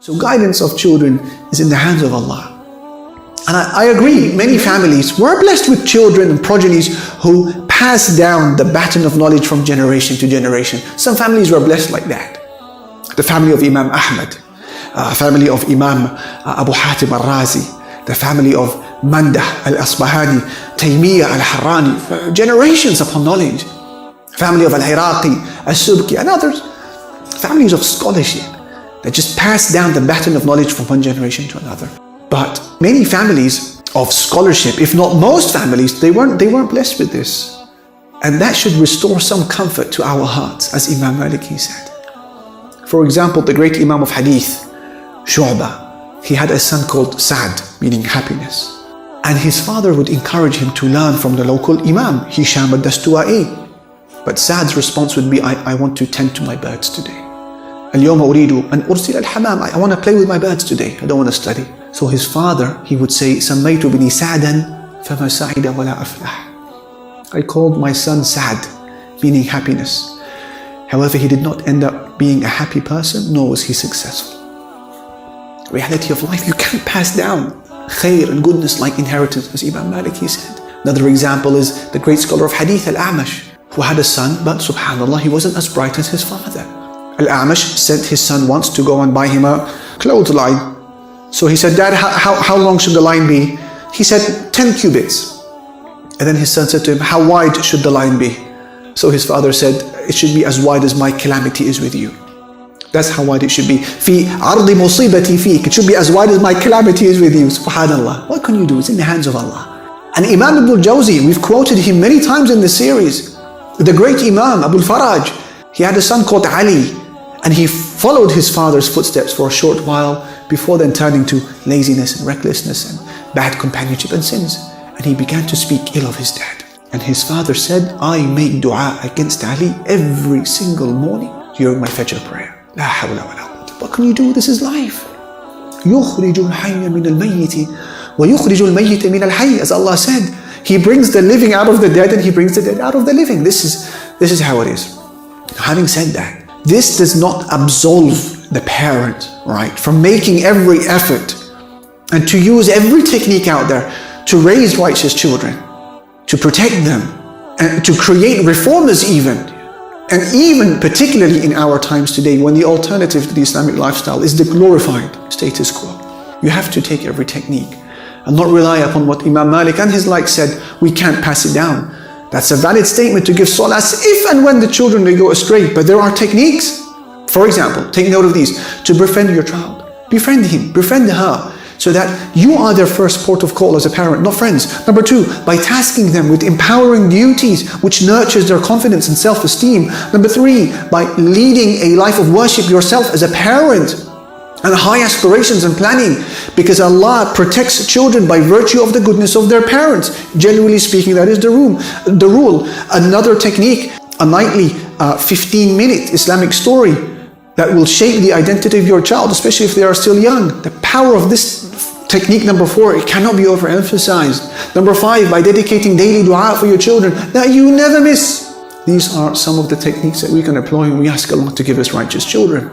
So guidance of children is in the hands of Allah. And I agree, many families were blessed with children and progenies who passed down the baton of knowledge from generation to generation. Some families were blessed like that. The family of Imam Ahmad, family of Imam Abu Hatim al-Razi, the family of Mandah al-Asbahani, Taymiyyah al-Harrani, generations upon knowledge. Family of al-Iraqi, al-Subki, and others. Families of scholarship that just passed down the baton of knowledge from one generation to another. But many families of scholarship, if not most families, they weren't blessed with this. And that should restore some comfort to our hearts, as Imam Maliki said. For example, the great Imam of Hadith, Shu'bah, he had a son called Sa'd, meaning happiness. And his father would encourage him to learn from the local Imam, Hisham al-Dastuwa'i. But Sa'd's response would be, I want to tend to my birds today. اليوم أريد أن أرسل الحمام. I want to play with my birds today. I don't want to study. So his father, he would say, سميت بني سعدا فما سعد ولا أفلح. I called my son Sa'd, meaning happiness. However, he did not end up being a happy person, nor was he successful. Reality of life, you can't pass down khair and goodness like inheritance, as Imam Maliki said. Another example is the great scholar of Hadith, Al-A'mash, who had a son, but subhanAllah, he wasn't as bright as his father. Al-A'mash sent his son once to go and buy him a clothesline. So he said, Dad, how long should the line be? He said, 10 cubits. And then his son said to him, how wide should the line be? So his father said, it should be as wide as my calamity is with you. That's how wide it should be. في عرض مصيبتي فيك. It should be as wide as my calamity is with you. Subhanallah. What can you do? It's in the hands of Allah. And Imam Ibn al-Jawzi, we've quoted him many times in the series. The great Imam, Abu al-Faraj, he had a son called Ali. And he followed his father's footsteps for a short while before then turning to laziness and recklessness and bad companionship and sins. And he began to speak ill of his dad. And his father said, I make dua against Ali every single morning during my Fajr prayer. La hawla wa la quwwata. What can you do? This is life. يُخْرِجُ الْحَيَّ مِنَ الْمَيِّتِ وَيُخْرِجُ الْمَيِّتَ مِنَ الْحَيِّ. As Allah said, He brings the living out of the dead and He brings the dead out of the living. This is how it is. Having said that, this does not absolve the parent, right, from making every effort and to use every technique out there to raise righteous children, to protect them, and to create reformers even. And even particularly in our times today, when the alternative to the Islamic lifestyle is the glorified status quo. You have to take every technique and not rely upon what Imam Malik and his like said, we can't pass it down. That's a valid statement to give solace if and when the children may go astray. But there are techniques. For example, take note of these. To befriend your child. Befriend him, befriend her. So that you are their first port of call as a parent, not friends. Number two, by tasking them with empowering duties which nurtures their confidence and self-esteem. Number three, by leading a life of worship yourself as a parent and high aspirations and planning, because Allah protects children by virtue of the goodness of their parents. Generally speaking, that is the rule. Another technique, a nightly 15-minute Islamic story that will shape the identity of your child, especially if they are still young. The power of this technique, number four, it cannot be overemphasized. Number five, by dedicating daily dua for your children that you never miss. These are some of the techniques that we can employ when we ask Allah to give us righteous children.